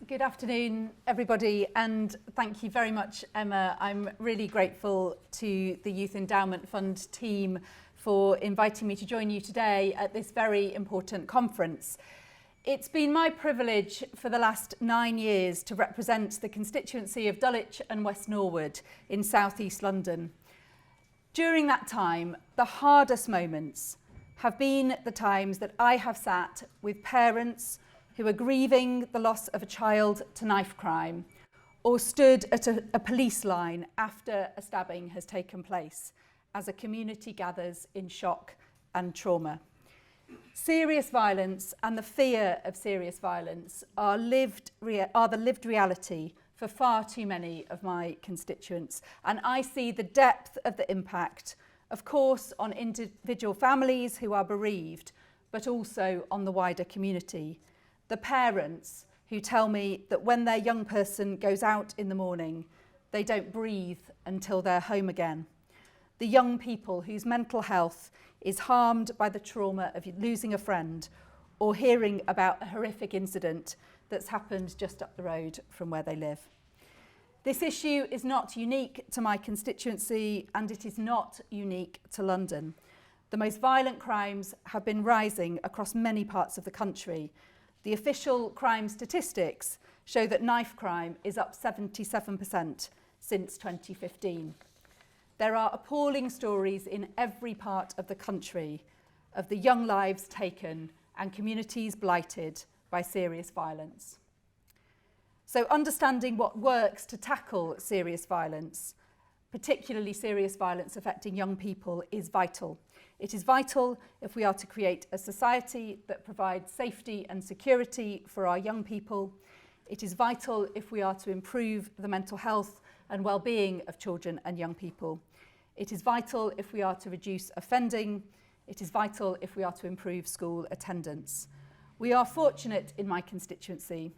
Good afternoon, everybody, and thank you very much, Emma. I'm really grateful to the Youth Endowment Fund team for inviting me to join you today at this very important conference. It's been my privilege for the last 9 years to represent the constituency of Dulwich and West Norwood in South East London. During that time, the hardest moments have been the times that I have sat with parents who are grieving the loss of a child to knife crime, or stood at a police line after a stabbing has taken place, as a community gathers in shock and trauma. Serious violence and the fear of serious violence are the lived reality for far too many of my constituents, and I see the depth of the impact, of course, on individual families who are bereaved, but also on the wider community. The parents who tell me that when their young person goes out in the morning, they don't breathe until they're home again. The young people whose mental health is harmed by the trauma of losing a friend or hearing about a horrific incident that's happened just up the road from where they live. This issue is not unique to my constituency, and it is not unique to London. The most violent crimes have been rising across many parts of the country. The official crime statistics show that knife crime is up 77% since 2015. There are appalling stories in every part of the country of the young lives taken and communities blighted by serious violence. So understanding what works to tackle serious violence, particularly serious violence affecting young people, is vital. It is vital if we are to create a society that provides safety and security for our young people. It is vital if we are to improve the mental health and well-being of children and young people. It is vital if we are to reduce offending. It is vital if we are to improve school attendance. We are fortunate in my constituency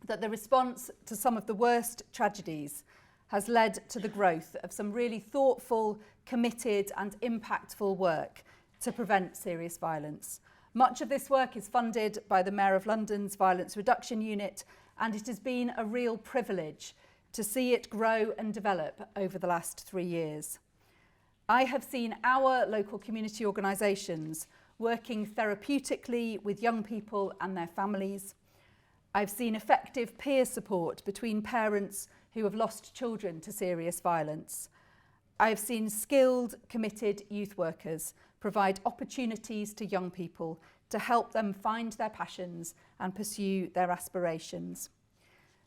that the response to some of the worst tragedies has led to the growth of some really thoughtful, committed and impactful work to prevent serious violence. Much of this work is funded by the Mayor of London's Violence Reduction Unit, and it has been a real privilege to see it grow and develop over the last 3 years. I have seen our local community organisations working therapeutically with young people and their families. I've seen effective peer support between parents who have lost children to serious violence. I have seen skilled, committed youth workers provide opportunities to young people to help them find their passions and pursue their aspirations.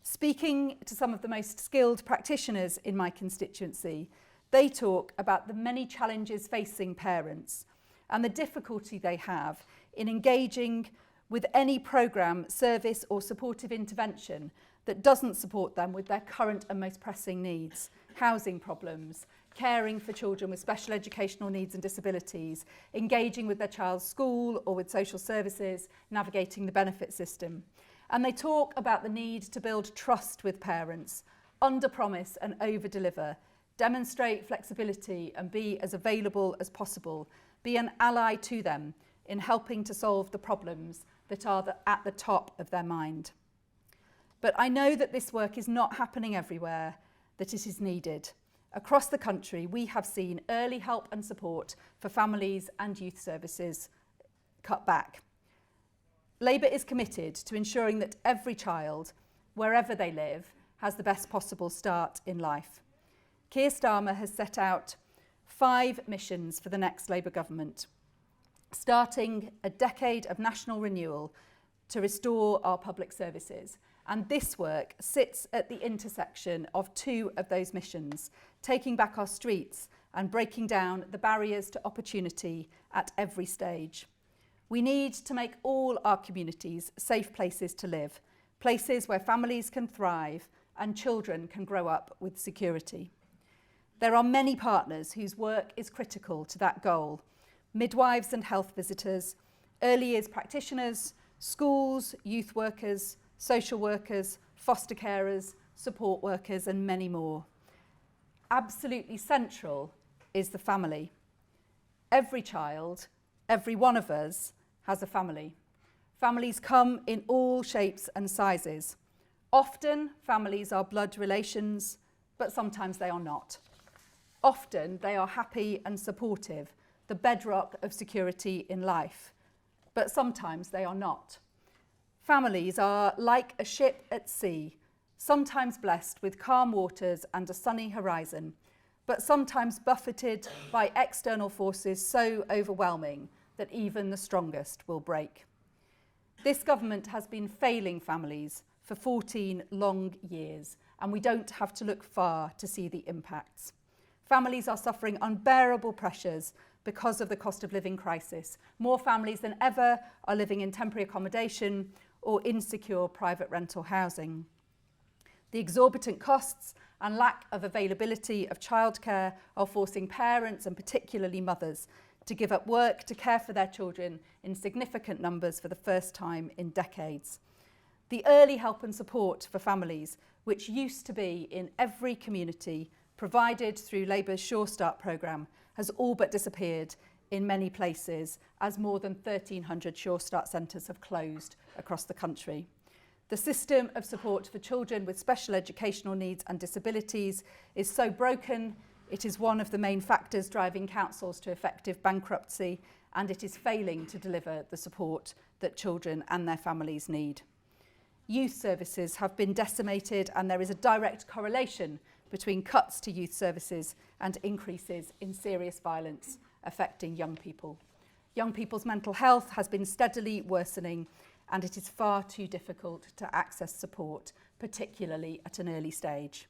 Speaking to some of the most skilled practitioners in my constituency, they talk about the many challenges facing parents and the difficulty they have in engaging with any programme, service or supportive intervention that doesn't support them with their current and most pressing needs: housing problems, caring for children with special educational needs and disabilities, engaging with their child's school or with social services, navigating the benefit system. And they talk about the need to build trust with parents, under-promise and over-deliver, demonstrate flexibility and be as available as possible, be an ally to them in helping to solve the problems that are at the top of their mind. But I know that this work is not happening everywhere, that it is needed. Across the country, we have seen early help and support for families and youth services cut back. Labour is committed to ensuring that every child, wherever they live, has the best possible start in life. Keir Starmer has set out 5 missions for the next Labour government, starting a decade of national renewal to restore our public services. And this work sits at the intersection of 2 of those missions, taking back our streets and breaking down the barriers to opportunity at every stage. We need to make all our communities safe places to live, places where families can thrive and children can grow up with security. There are many partners whose work is critical to that goal: midwives and health visitors, early years practitioners, schools, youth workers, social workers, foster carers, support workers and many more. Absolutely central is the family. Every child, every one of us, has a family. Families come in all shapes and sizes. Often families are blood relations, but sometimes they are not. Often they are happy and supportive, the bedrock of security in life, but sometimes they are not. Families are like a ship at sea, sometimes blessed with calm waters and a sunny horizon, but sometimes buffeted by external forces so overwhelming that even the strongest will break. This government has been failing families for 14 long years, and we don't have to look far to see the impacts. Families are suffering unbearable pressures because of the cost of living crisis. More families than ever are living in temporary accommodation or insecure private rental housing. The exorbitant costs and lack of availability of childcare are forcing parents, and particularly mothers, to give up work to care for their children in significant numbers for the first time in decades. The early help and support for families, which used to be in every community, provided through Labour's Sure Start programme, has all but disappeared in many places, as more than 1,300 Sure Start centres have closed across the country. The system of support for children with special educational needs and disabilities is so broken, it is one of the main factors driving councils to effective bankruptcy, and it is failing to deliver the support that children and their families need. Youth services have been decimated, and there is a direct correlation between cuts to youth services and increases in serious violence affecting young people. Young people's mental health has been steadily worsening, and it is far too difficult to access support, particularly at an early stage.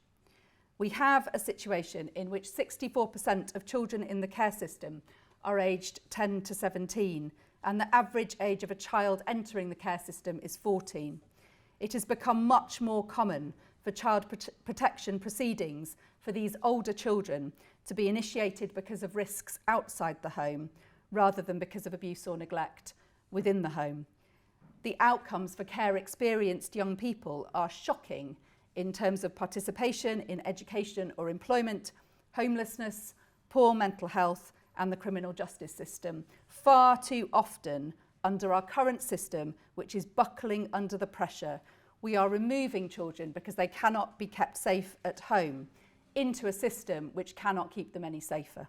We have a situation in which 64% of children in the care system are aged 10 to 17, and the average age of a child entering the care system is 14. It has become much more common for child protection proceedings for these older children to be initiated because of risks outside the home, rather than because of abuse or neglect within the home. The outcomes for care-experienced young people are shocking in terms of participation in education or employment, homelessness, poor mental health, and the criminal justice system. Far too often, under our current system, which is buckling under the pressure, we are removing children because they cannot be kept safe at home into a system which cannot keep them any safer.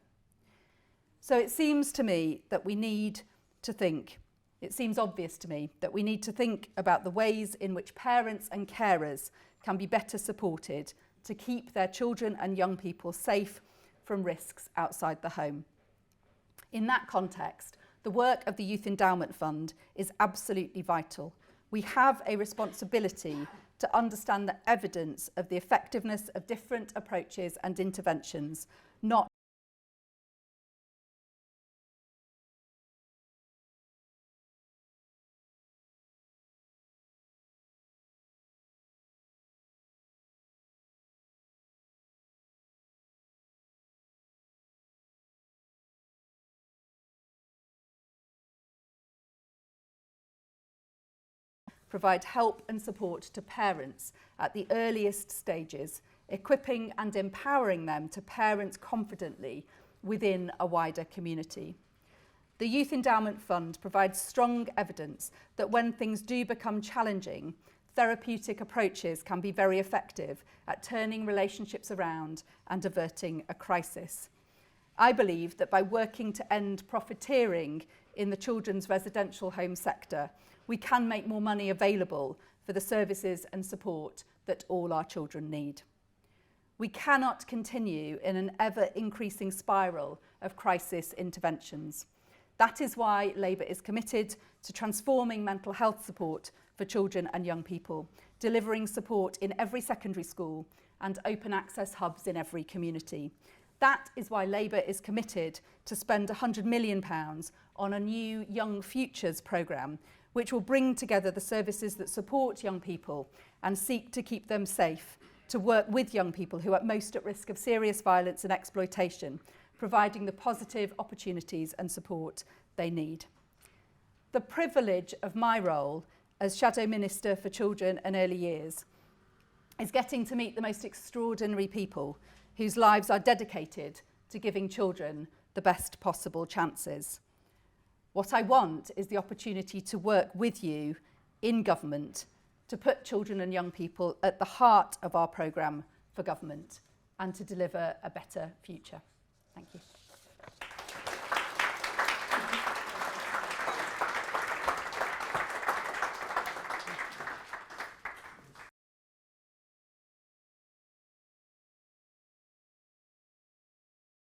So it seems to me that we need to think, it seems obvious to me that we need to think about the ways in which parents and carers can be better supported to keep their children and young people safe from risks outside the home. In that context, the work of the Youth Endowment Fund is absolutely vital. We have a responsibility to understand the evidence of the effectiveness of different approaches and interventions, not provide help and support to parents at the earliest stages, equipping and empowering them to parent confidently within a wider community. The Youth Endowment Fund provides strong evidence that when things do become challenging, therapeutic approaches can be very effective at turning relationships around and averting a crisis. I believe that by working to end profiteering in the children's residential home sector, we can make more money available for the services and support that all our children need. We cannot continue in an ever-increasing spiral of crisis interventions. That is why Labour is committed to transforming mental health support for children and young people, delivering support in every secondary school and open access hubs in every community. That is why Labour is committed to spend £100 million on a new Young Futures programme, which will bring together the services that support young people and seek to keep them safe, to work with young people who are most at risk of serious violence and exploitation, providing the positive opportunities and support they need. The privilege of my role as Shadow Minister for Children and Early Years is getting to meet the most extraordinary people whose lives are dedicated to giving children the best possible chances. What I want is the opportunity to work with you in government to put children and young people at the heart of our programme for government and to deliver a better future. Thank you.